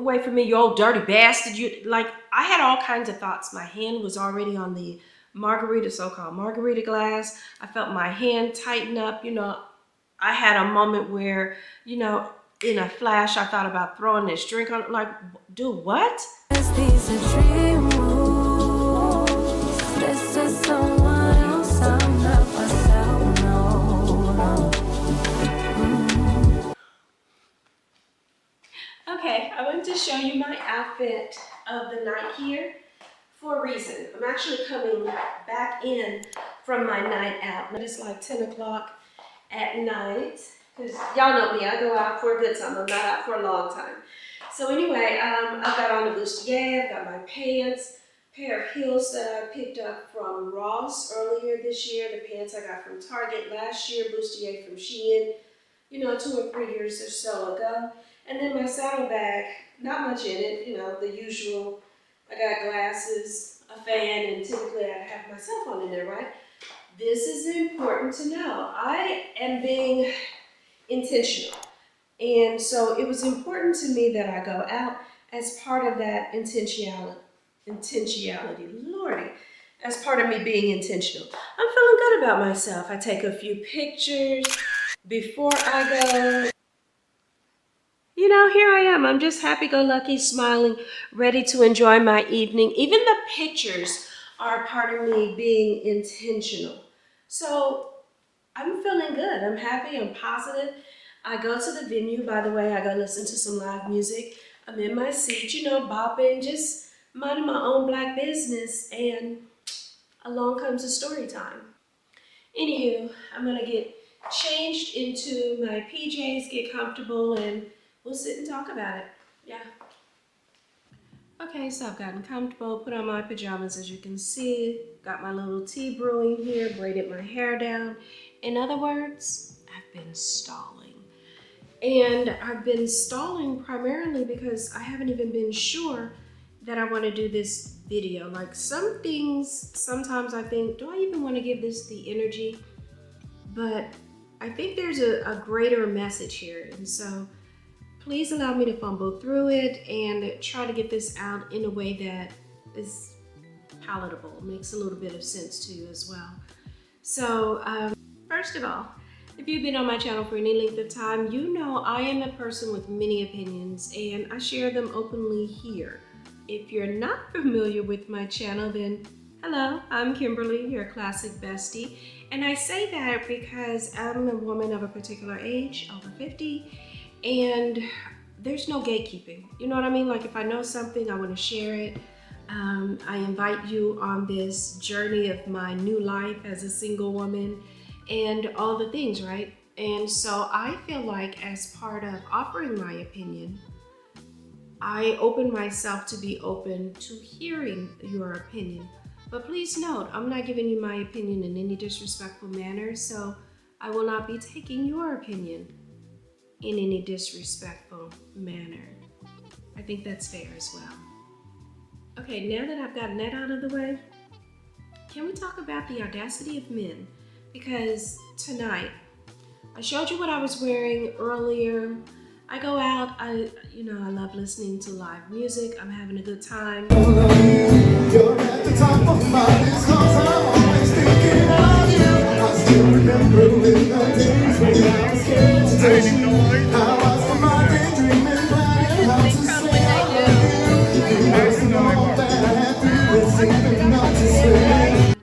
away from me, you old dirty bastard. I had all kinds of thoughts. My hand was already on the margarita, so-called margarita glass. I felt my hand tighten up. I had a moment where, in a flash, I thought about throwing this drink on, like, do what? These are dream moves. This is someone else, I'm not myself, no. Okay, I wanted to show you my outfit of the night here for a reason. I'm actually coming back in from my night out. It's like 10 o'clock at night, because y'all know me, I go out for a good time. I'm not out for a long time. So anyway, I've got on the bustier, I've got my pants, pair of heels that I picked up from Ross earlier this year, the pants I got from Target last year, bustier from Shein, 2 or 3 years or so ago. And then my saddlebag, not much in it, the usual. I got glasses, a fan, and typically I have my cell phone in there, right? This is important to know. I am being intentional. And so it was important to me that I go out as part of that intentionality, Lordy, as part of me being intentional. I'm feeling good about myself. I take a few pictures before I go. Here I am. I'm just happy-go-lucky, smiling, ready to enjoy my evening. Even the pictures are part of me being intentional. So I'm feeling good. I'm happy. I'm positive. I go to the venue. By the way, I go listen to some live music. I'm in my seat, bopping, just minding my own black business. And along comes the story time. Anywho, I'm going to get changed into my PJs, get comfortable, and we'll sit and talk about it. Yeah. Okay, so I've gotten comfortable, put on my pajamas as you can see, got my little tea brewing here, braided my hair down. In other words, I've been stalling. And I've been stalling primarily because I haven't even been sure that I want to do this video. Like some things, sometimes I think, do I even want to give this the energy? But I think there's a greater message here. And so please allow me to fumble through it and try to get this out in a way that is palatable, makes a little bit of sense to you as well. So first of all, if you've been on my channel for any length of time, you know I am a person with many opinions and I share them openly here. If you're not familiar with my channel, then hello, I'm Kymberly, your classic bestie. And I say that because I'm a woman of a particular age, over 50, and there's no gatekeeping. You know what I mean? Like if I know something, I want to share it. I invite you on this journey of my new life as a single woman and all the things, right? And so I feel like as part of offering my opinion, I open myself to be open to hearing your opinion. But please note, I'm not giving you my opinion in any disrespectful manner, so I will not be taking your opinion in any disrespectful manner. I think that's fair as well. Okay, now that I've gotten that out of the way, can we talk about the audacity of men? Because tonight, I showed you what I was wearing earlier. I go out, I love listening to live music. I'm having a good time. You're at the top of my list, 'cause I'm always thinking of you. I still remember when the days when I was scared to tell you how I was my daydreaming, planning how to say I love you. You wasn't all that I had to, it's even not to say.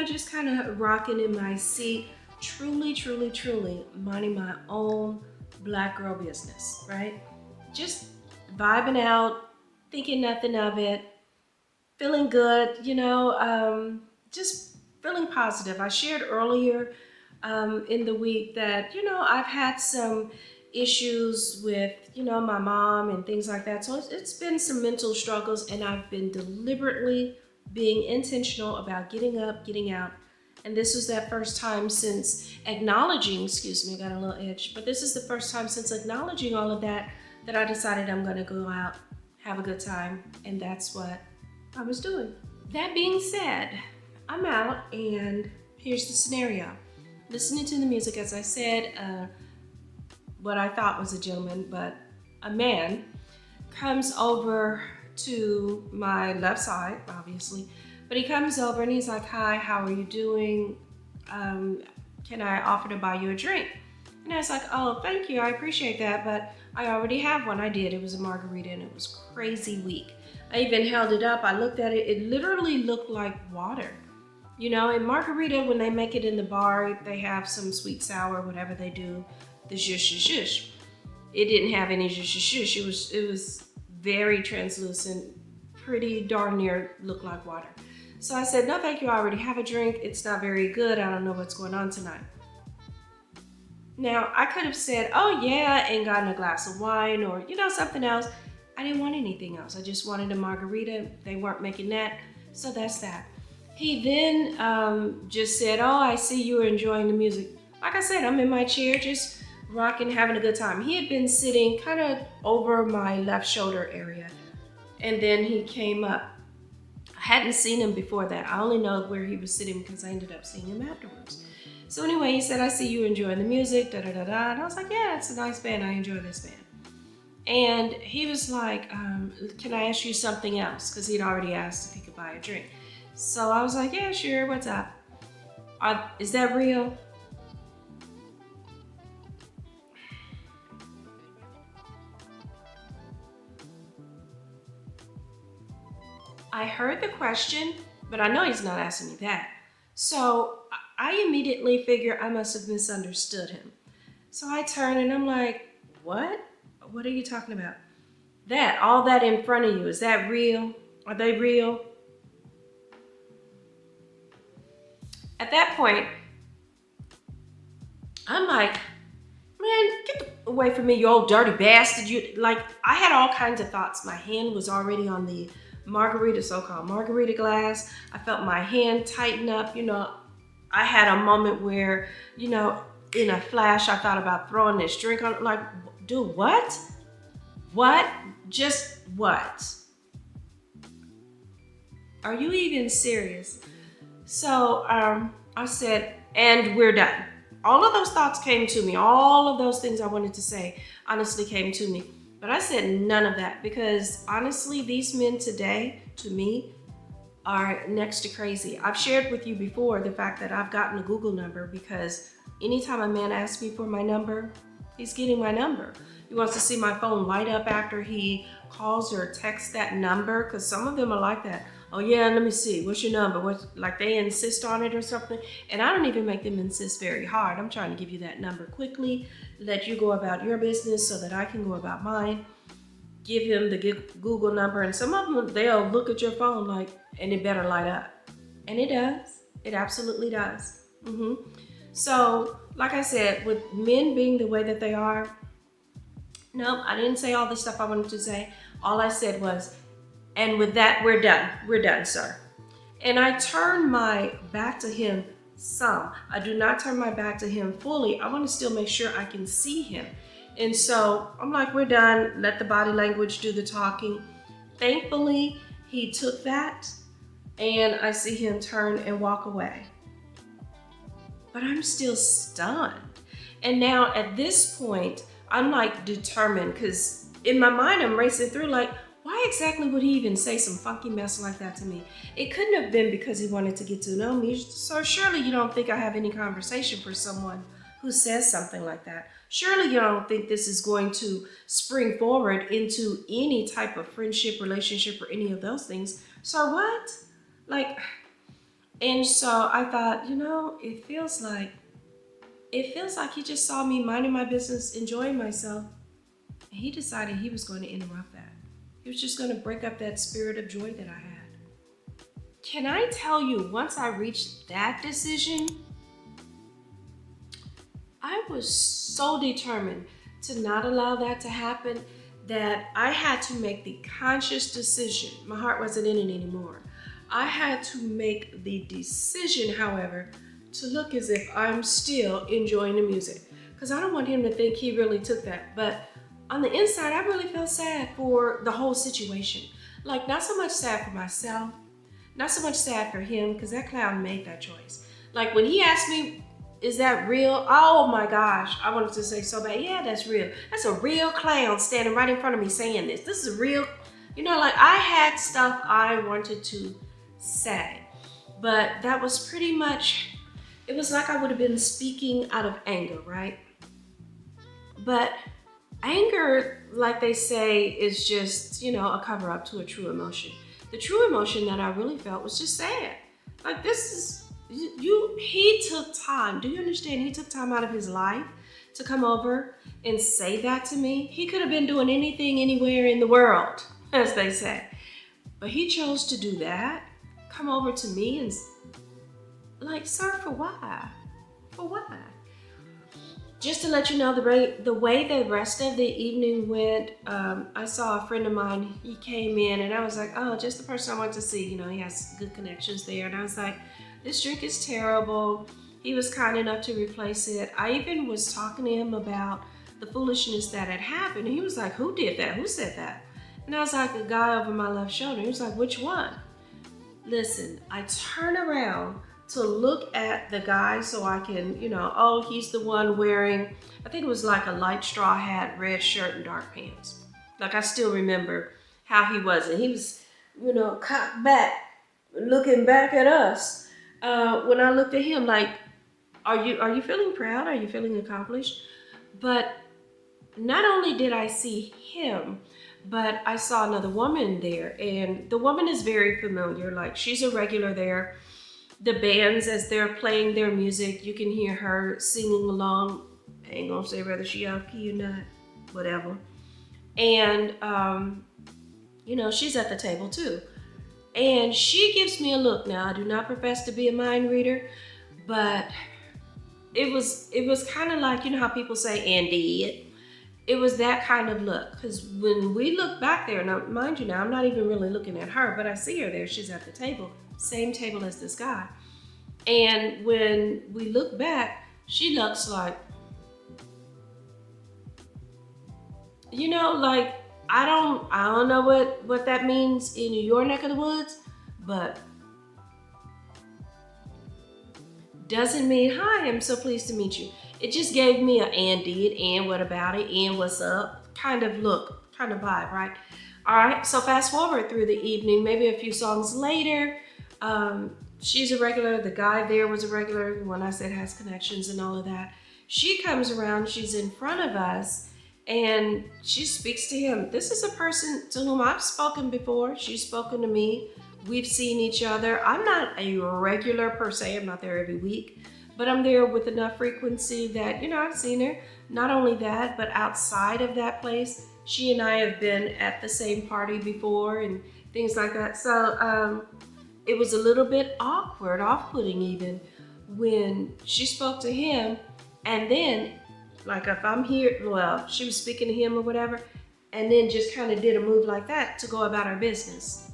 Just kind of rocking in my seat, truly, truly, truly minding my own black girl business, right? Just vibing out, thinking nothing of it, feeling good, just feeling positive. I shared earlier in the week that, I've had some issues with, my mom and things like that. So it's been some mental struggles, and I've been deliberately being intentional about getting up, getting out. And this was that first time since acknowledging, got a little itch, but this is the first time since acknowledging all of that I decided I'm gonna go out, have a good time, and that's what I was doing. That being said, I'm out, and here's the scenario. Listening to the music, as I said, what I thought was a gentleman, but a man, comes over to my left side, obviously, but he comes over and he's like, "Hi, how are you doing? Can I offer to buy you a drink?" And I was like, "Oh, thank you, I appreciate that, but I already have one." I did. It was a margarita and it was crazy weak. I even held it up. I looked at it. It literally looked like water. You know, in margarita, when they make it in the bar, they have some sweet sour, whatever they do, the zhush zhush. It didn't have any zhush zhush. It was very translucent, pretty darn near looked like water. So I said, "No, thank you. I already have a drink. It's not very good. I don't know what's going on tonight." Now, I could have said, "Oh yeah," and gotten a glass of wine or, you know, something else. I didn't want anything else. I just wanted a margarita. They weren't making that, so that's that. He then just said, "Oh, I see you were enjoying the music." Like I said, I'm in my chair just rocking, having a good time. He had been sitting kind of over my left shoulder area, and then he came up. I hadn't seen him before that. I only know where he was sitting because I ended up seeing him afterwards. So anyway, he said, "I see you enjoying the music, da da da da." And I was like, "Yeah, it's a nice band. I enjoy this band." And he was like, "Can I ask you something else?" Because he'd already asked if he could buy a drink. So I was like, "Yeah, sure, what's up? Is that real?" I heard the question, but I know he's not asking me that. So I immediately figure I must have misunderstood him. So I turn and I'm like, "What? What are you talking about? That, all that in front of you, is that real? Are they real?" At that point, I'm like, "Man, get away from me, you old dirty bastard." I had all kinds of thoughts. My hand was already on the margarita, so-called margarita glass. I felt my hand tighten up. You know, I had a moment where, you know, in a flash, I thought about throwing this drink on. Like, do what? What? Just what? Are you even serious? So I said, "And we're done." All of those thoughts came to me. All of those things I wanted to say honestly came to me. But I said none of that because honestly, these men today, to me, are next to crazy. I've shared with you before the fact that I've gotten a Google number because anytime a man asks me for my number, he's getting my number. He wants to see my phone light up after he calls or texts that number, because some of them are like that. "Oh yeah, let me see, what's your number?" Like they insist on it or something. And I don't even make them insist very hard. I'm trying to give you that number quickly, let you go about your business so that I can go about mine. Give him the Google number, and some of them, they'll look at your phone like, and it better light up. And it does. It absolutely does. So, like I said, with men being the way that they are, no, I didn't say all the stuff I wanted to say. All I said was, "And with that, we're done. We're done, sir." And I turn my back to him some. I do not turn my back to him fully. I want to still make sure I can see him. And so I'm like, "We're done. Let the body language do the talking." Thankfully, he took that, and I see him turn and walk away. But I'm still stunned. And now at this point, I'm like determined, because in my mind, I'm racing through like, why exactly would he even say some funky mess like that to me? It couldn't have been because he wanted to get to know me. So surely you don't think I have any conversation for someone who says something like that. Surely you don't think this is going to spring forward into any type of friendship, relationship, or any of those things. So what? Like, and so I thought, you know, it feels like he just saw me minding my business, enjoying myself, and he decided he was going to interrupt that. He was just going to break up that spirit of joy that I had. Can I tell you, once I reached that decision, I was so determined to not allow that to happen that I had to make the conscious decision. My heart wasn't in it anymore. I had to make the decision, however, to look as if I'm still enjoying the music, because I don't want him to think he really took that. But on the inside, I really felt sad for the whole situation. Like, not so much sad for myself, not so much sad for him, because that clown made that choice. Like, when he asked me is that real? Oh my gosh, I wanted to say so bad. Yeah, that's real. That's a real clown standing right in front of me saying this. This is real. You know, like I had stuff I wanted to say, but that was pretty much, it was like I would have been speaking out of anger, right? But anger, like they say, is just, you know, a cover up to a true emotion. The true emotion that I really felt was just sad. Like this is, he took time. Do you understand? He took time out of his life to come over and say that to me. He could have been doing anything, anywhere in the world, as they say. But he chose to do that, come over to me and like, sir, for why? For why? Just to let you know, the way the rest of the evening went, I saw a friend of mine, he came in and I was like, oh, just the person I want to see. You know, he has good connections there. And I was like, this drink is terrible. He was kind enough to replace it. I even was talking to him about the foolishness that had happened. And he was like, who did that? Who said that? And I was like, the guy over my left shoulder. He was like, which one? Listen, I turn around to look at the guy so I can, you know, oh, he's the one wearing, I think it was like a light straw hat, red shirt, and dark pants. Like I still remember how he was. And he was, you know, cocked back, looking back at us. When I looked at him, like, are you feeling proud? Are you feeling accomplished? But not only did I see him, but I saw another woman there. And the woman is very familiar. Like she's a regular there. The bands, as they're playing their music, you can hear her singing along. I ain't gonna say whether she off key or not, whatever. And, you know, she's at the table too. And she gives me a look. Now, I do not profess to be a mind reader, but it was kind of like, you know how people say, and did. It was that kind of look. Because when we look back there, now, mind you now, I'm not even really looking at her, but I see her there. She's at the table. Same table as this guy. And when we look back, she looks like, you know, like, I don't know what that means in your neck of the woods, but doesn't mean, hi, I'm so pleased to meet you. It just gave me a and did, and what about it, and what's up kind of look, kind of vibe, right? All right, so fast forward through the evening, maybe a few songs later, she's a regular, the guy there was a regular, the one I said has connections and all of that. She comes around, she's in front of us, and she speaks to him. This is a person to whom I've spoken before. She's spoken to me. We've seen each other. I'm not a regular per se, I'm not there every week, but I'm there with enough frequency that, you know, I've seen her. Not only that, but outside of that place, she and I have been at the same party before and things like that. So it was a little bit awkward, off-putting even, when she spoke to him, and then, like if I'm here, well, she was speaking to him or whatever, and then just kind of did a move like that to go about her business.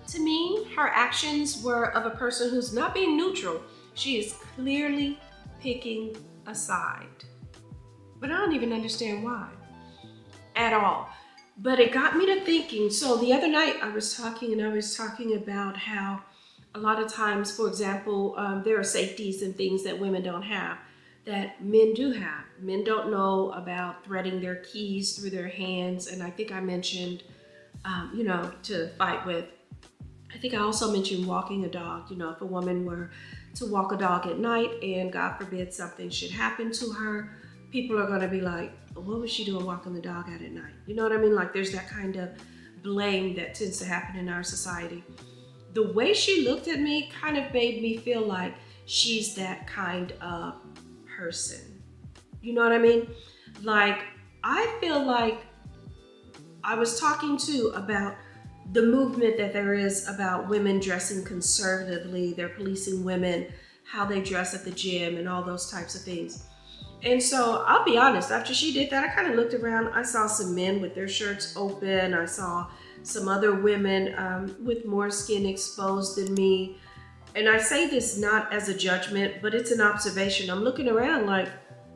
To me, her actions were of a person who's not being neutral. She is clearly picking a side. But I don't even understand why at all. But it got me to thinking. So the other night I was talking about how a lot of times, for example, there are safeties and things that women don't have that men do have. Men don't know about threading their keys through their hands. And I think I mentioned, you know, to fight with. I think I also mentioned walking a dog. You know, if a woman were to walk a dog at night and God forbid something should happen to her, people are gonna be like, what was she doing walking the dog out at night? You know what I mean? Like there's that kind of blame that tends to happen in our society. The way she looked at me kind of made me feel like she's that kind of person. You know what I mean? Like, I feel like I was talking too about the movement that there is about women dressing conservatively. They're policing women, how they dress at the gym and all those types of things. And so I'll be honest, after she did that, I kind of looked around. I saw some men with their shirts open. I saw some other women with more skin exposed than me. And I say this not as a judgment, but it's an observation. I'm looking around like,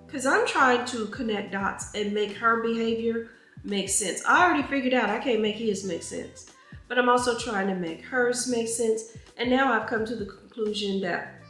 because I'm trying to connect dots and make her behavior make sense. I already figured out I can't make his make sense. but I'm also trying to make hers make sense. And now I've come to the conclusion that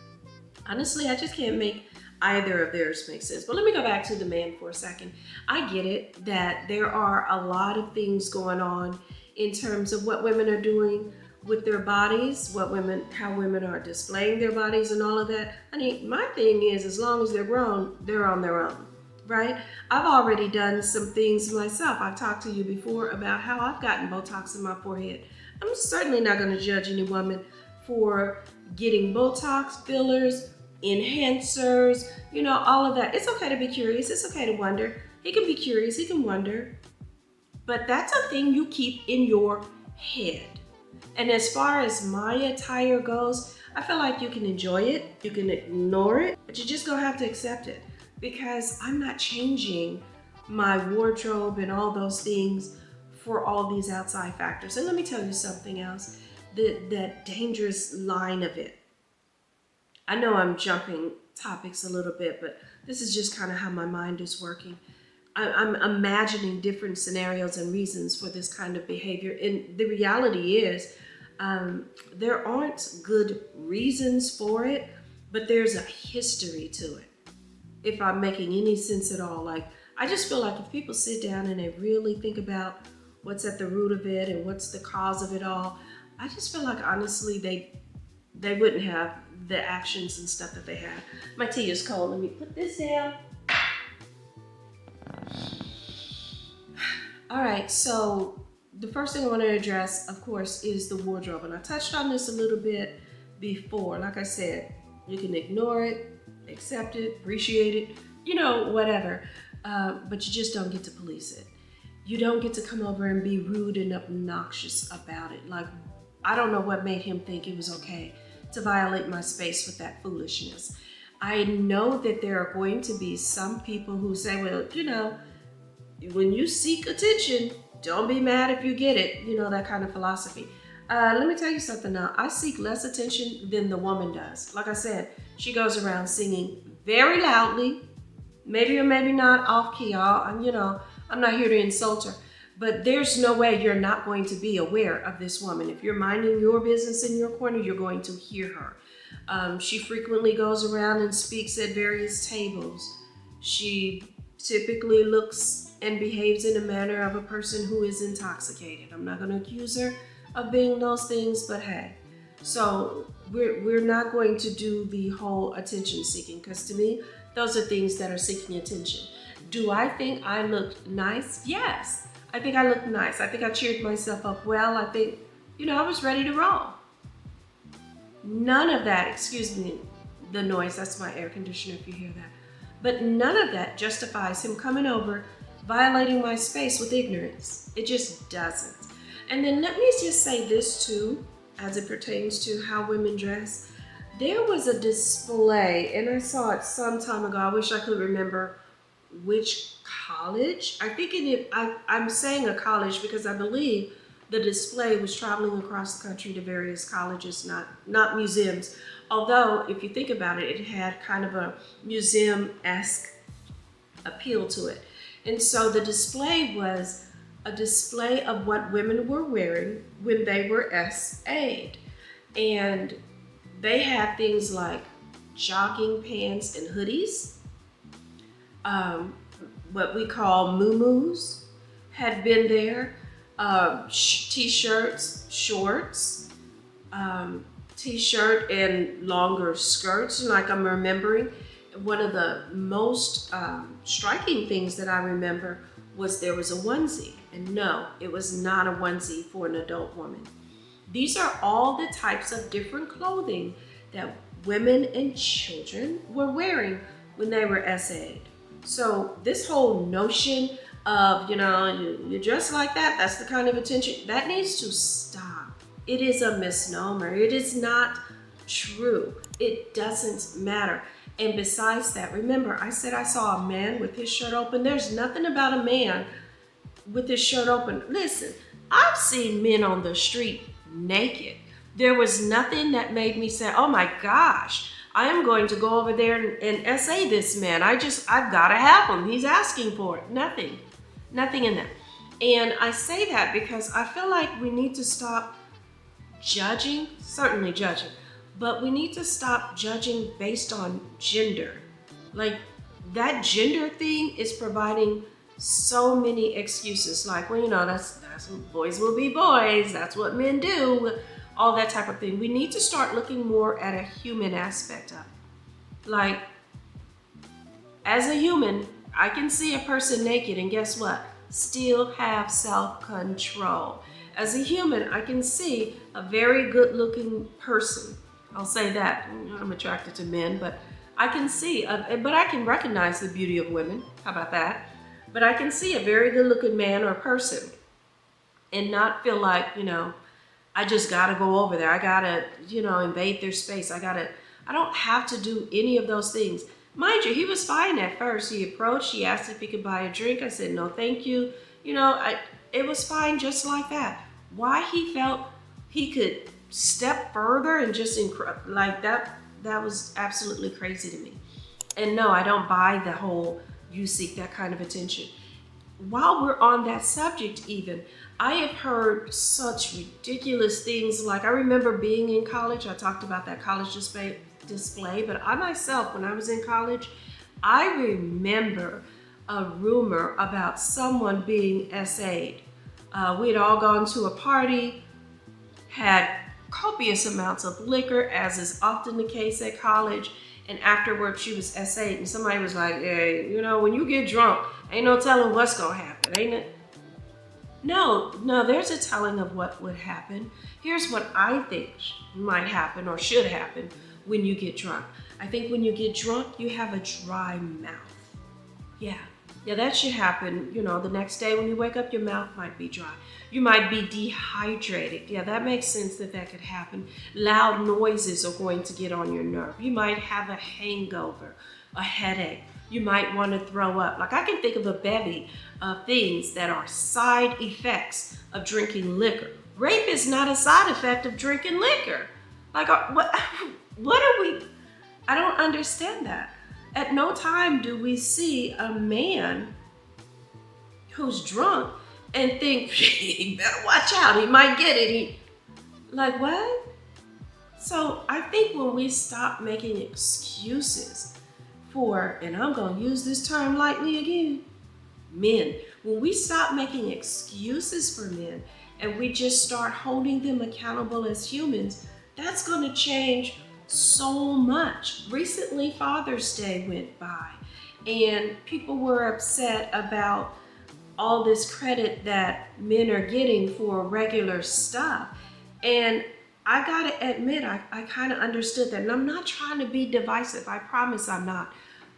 honestly, I just can't make either of theirs make sense. But let me go back to the man for a second. I get it that there are a lot of things going on in terms of what women are doing with their bodies, how women are displaying their bodies and all of that. I mean, my thing is, as long as they're grown, they're on their own, right? I've already done some things myself. I've talked to you before about how I've gotten Botox in my forehead. I'm certainly not going to judge any woman for getting Botox, fillers, enhancers, all of that. It's okay to be curious. It's okay to wonder. He can be curious. He can wonder. But that's a thing you keep in your head. And as far as my attire goes, I feel like you can enjoy it. You can ignore it, but you just gonna have to accept it because I'm not changing my wardrobe and all those things for all these outside factors. And let me tell you something else, that dangerous line of it. I know I'm jumping topics a little bit, but this is just kind of how my mind is working. I'm imagining different scenarios and reasons for this kind of behavior. And the reality is, there aren't good reasons for it, but there's a history to it. If I'm making any sense at all, I just feel like if people sit down and they really think about what's at the root of it and what's the cause of it all, I just feel like honestly they wouldn't have the actions and stuff that they have. My tea is cold. Let me put this down. All right, so the first thing I want to address, of course, is the wardrobe. And I touched on this a little bit before. Like I said, you can ignore it, accept it, appreciate it, whatever. But you just don't get to police it. You don't get to come over and be rude and obnoxious about it. Like, I don't know what made him think it was okay to violate my space with that foolishness. I know that there are going to be some people who say, well, when you seek attention, don't be mad if you get it, that kind of philosophy. Let me tell you something now. I seek less attention than the woman does. Like I said, she goes around singing very loudly, maybe or maybe not off key, y'all. I'm not here to insult her, but there's no way you're not going to be aware of this woman. If you're minding your business in your corner, you're going to hear her. She frequently goes around and speaks at various tables. She typically looks and behaves in a manner of a person who is intoxicated. I'm not going to accuse her of being those things, but hey. So we're not going to do the whole attention seeking, because to me, those are things that are seeking attention. Do I think I looked nice? Yes. I think I looked nice. I think I cheered myself up well. I think, I was ready to roll. None of that, excuse me, the noise, that's my air conditioner if you hear that. But none of that justifies him coming over, violating my space with ignorance. It just doesn't. And then let me just say this too, as it pertains to how women dress. There was a display, and I saw it some time ago. I wish I could remember which college. I think I'm saying a college because I believe the display was traveling across the country to various colleges, not museums. Although, if you think about it, it had kind of a museum-esque appeal to it. And so the display was a display of what women were wearing when they were SA'd. And they had things like jogging pants and hoodies, what we call muumuus had been there, t-shirts, shorts, t-shirt and longer skirts. Like I'm remembering, one of the most striking things that I remember was there was a onesie. And no, it was not a onesie for an adult woman. These are all the types of different clothing that women and children were wearing when they were SA'd. So this whole notion of, you dress like that, that's the kind of attention, that needs to stop. It is a misnomer. It is not true. It doesn't matter. And besides that, remember, I said I saw a man with his shirt open. There's nothing about a man with his shirt open. Listen, I've seen men on the street naked. There was nothing that made me say, oh my gosh, I am going to go over there and SA this man. I've got to have him. He's asking for it. Nothing in that. And I say that because I feel like we need to stop judging, certainly judging, but we need to stop judging based on gender. Like that gender thing is providing so many excuses. Like, well, that's what boys will be boys, that's what men do, all that type of thing. We need to start looking more at a human aspect of it. Like, as a human, I can see a person naked and guess what? Still have self-control. As a human, I can see a very good-looking person. I'll say that. I'm attracted to men, but I can see, but I can recognize the beauty of women. How about that? But I can see a very good-looking man or person and not feel like, I just gotta go over there. I gotta, invade their space. I don't have to do any of those things. Mind you, he was fine at first. He approached, he asked if he could buy a drink. I said, no, thank you. It was fine just like that. Why he felt he could step further and just like that was absolutely crazy to me. And no, I don't buy the whole you seek that kind of attention. While we're on that subject even, I have heard such ridiculous things. Like I remember being in college, I talked about that college display, but I myself, when I was in college, I remember a rumor about someone being SA'd. We had all gone to a party, had copious amounts of liquor, as is often the case at college, and afterwards she was SA'd, and somebody was like, hey, when you get drunk, ain't no telling what's gonna happen, ain't it? No, there's a telling of what would happen. Here's what I think might happen or should happen when you get drunk. I think when you get drunk, you have a dry mouth. Yeah, that should happen. The next day when you wake up, your mouth might be dry. You might be dehydrated. Yeah, that makes sense that could happen. Loud noises are going to get on your nerve. You might have a hangover, a headache. You might want to throw up. Like I can think of a bevy of things that are side effects of drinking liquor. Rape is not a side effect of drinking liquor. Like what are we? I don't understand that. At no time do we see a man who's drunk and think, he better watch out, he might get it. Like what? So I think when we stop making excuses for, and I'm gonna use this term lightly again, men. When we stop making excuses for men and we just start holding them accountable as humans, that's gonna change so much. Recently, Father's Day went by and people were upset about all this credit that men are getting for regular stuff. And I gotta admit, I kind of understood that. And I'm not trying to be divisive, I promise I'm not.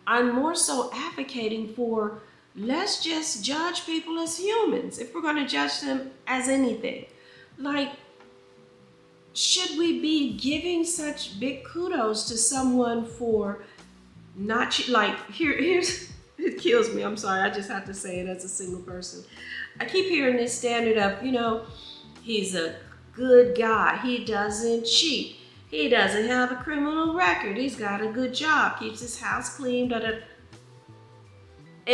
I'm more so advocating for, let's just judge people as humans if we're gonna judge them as anything. Like, should we be giving such big kudos to someone for not, like, here's, it kills me, I'm sorry, I just have to say it as a single person. I keep hearing this standard of, he's a good guy, he doesn't cheat, he doesn't have a criminal record, he's got a good job, keeps his house clean, And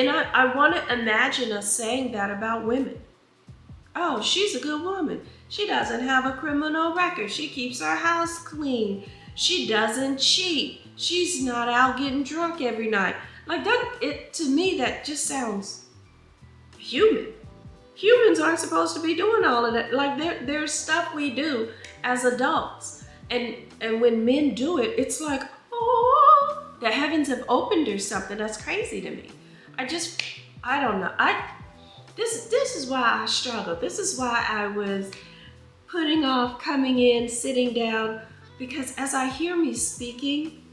I want to imagine us saying that about women. Oh, she's a good woman. She doesn't have a criminal record. She keeps her house clean. She doesn't cheat. She's not out getting drunk every night. Like that, to me, that just sounds human. Humans aren't supposed to be doing all of that. Like there's stuff we do as adults. And when men do it, it's like, oh, the heavens have opened or something. That's crazy to me. I don't know. This is why I struggle. This is why I was putting off coming in, sitting down, because as I hear me speaking,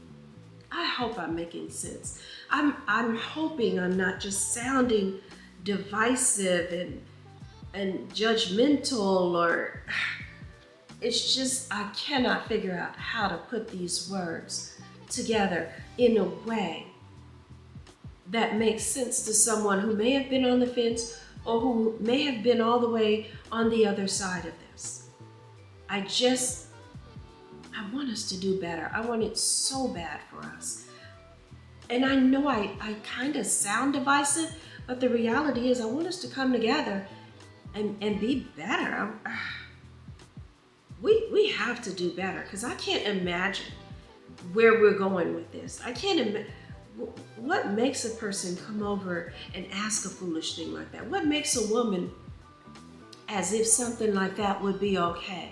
I hope I'm making sense. I'm hoping I'm not just sounding divisive and judgmental, or it's just I cannot figure out how to put these words together in a way that makes sense to someone who may have been on the fence or who may have been all the way on the other side of this. I want us to do better. I want it so bad for us. And I know I kind of sound divisive, but the reality is I want us to come together and be better. We have to do better, because I can't imagine where we're going with this. I can't imagine what makes a person come over and ask a foolish thing like that. What makes a woman as if something like that would be okay,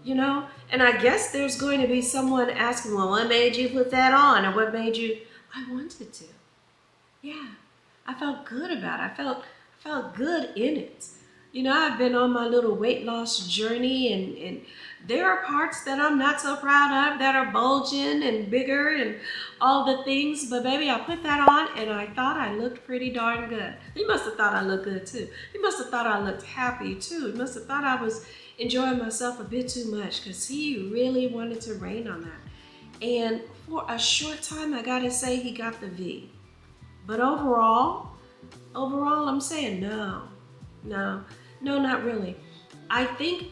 you know? And I guess there's going to be someone asking, well, what made you put that on, or what made you? I wanted to. Yeah, I felt good about it. I felt good in it. You know, I've been on my little weight loss journey, and there are parts that I'm not so proud of that are bulging and bigger and all the things. But baby, I put that on and I thought I looked pretty darn good. He must have thought I looked good too. He must have thought I looked happy too. He must have thought I was enjoying myself a bit too much, because he really wanted to rain on that. And for a short time, I gotta say, he got the V. But overall, I'm saying no, not really. I think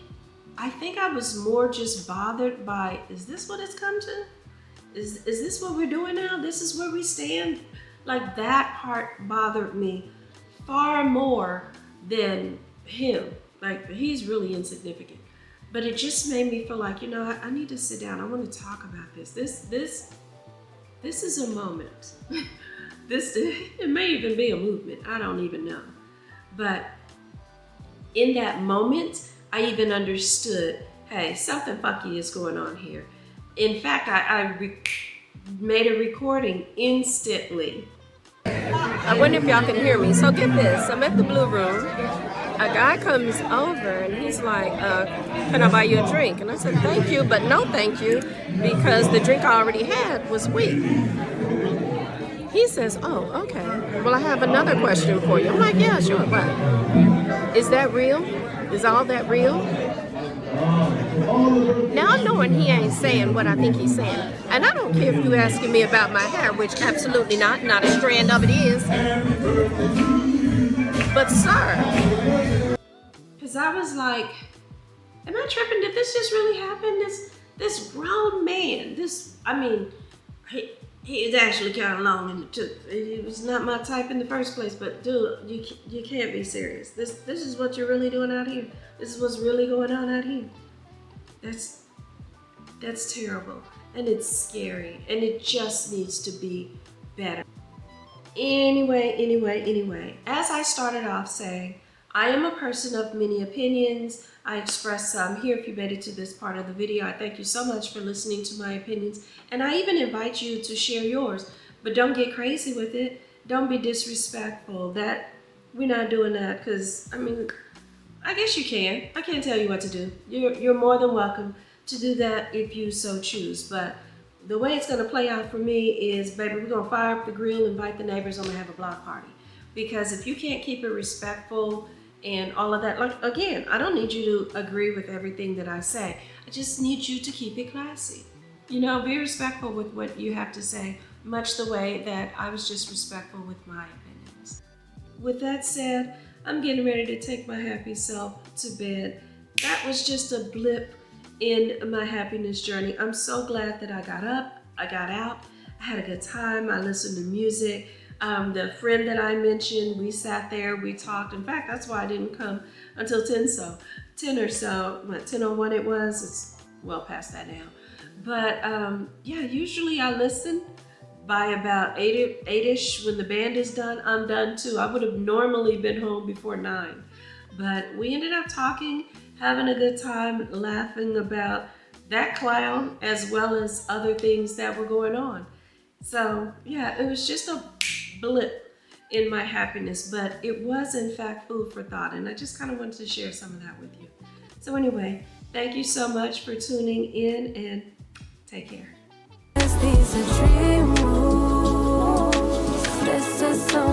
I was more just bothered by, is this what it's come to? Is this what we're doing now? This is where we stand? Like, that part bothered me far more than him. Like, he's really insignificant. But it just made me feel like, you know, I need to sit down. I want to talk about this. This is a moment. It may even be a movement. I don't even know. But in that moment, I even understood, hey, something funky is going on here. In fact, I made a recording instantly. I wonder if y'all can hear me. So get this, I'm at the Blue Room. A guy comes over and he's like, can I buy you a drink? And I said, thank you, but no thank you, because the drink I already had was weak. He says, oh, okay. Well, I have another question for you. I'm like, yeah, sure, what? Is that real? Is all that real? Now, knowing he ain't saying what I think he's saying, and I don't care if you're asking me about my hair, which absolutely not a strand of it is. But sir, because I was like, am I tripping? Did this just really happen? This grown man, he's actually kind of long in the tooth. He was not my type in the first place, but dude, you can't be serious. This is what you're really doing out here. This is what's really going on out here. That's terrible, and it's scary, and it just needs to be better. Anyway, as I started off saying, I am a person of many opinions. I express some here. If you made it to this part of the video, I thank you so much for listening to my opinions. And I even invite you to share yours, but don't get crazy with it. Don't be disrespectful. We're not doing that, because, I guess you can. I can't tell you what to do. You're more than welcome to do that if you so choose. But the way it's gonna play out for me is, baby, we're gonna fire up the grill, invite the neighbors, I'm gonna have a block party. Because if you can't keep it respectful and all of that, like, again, I don't need you to agree with everything that I say. I just need you to keep it classy. You know, be respectful with what you have to say, much the way that I was just respectful with my opinions. With that said, I'm getting ready to take my happy self to bed. That was just a blip in my happiness journey. I'm so glad that I got up, I got out, I had a good time, I listened to music. The friend that I mentioned, we sat there, we talked. In fact, that's why I didn't come until 10 or so, 10:01 it was. It's well past that now. But yeah, usually I listen by about 8-ish. When the band is done, I'm done too. I would have normally been home before 9. But we ended up talking, having a good time, laughing about that clown as well as other things that were going on. So yeah, it was just a blip in my happiness, but it was in fact food for thought, and I just kind of wanted to share some of that with you. So anyway, thank you so much for tuning in, and take care. These are dream moves. This is so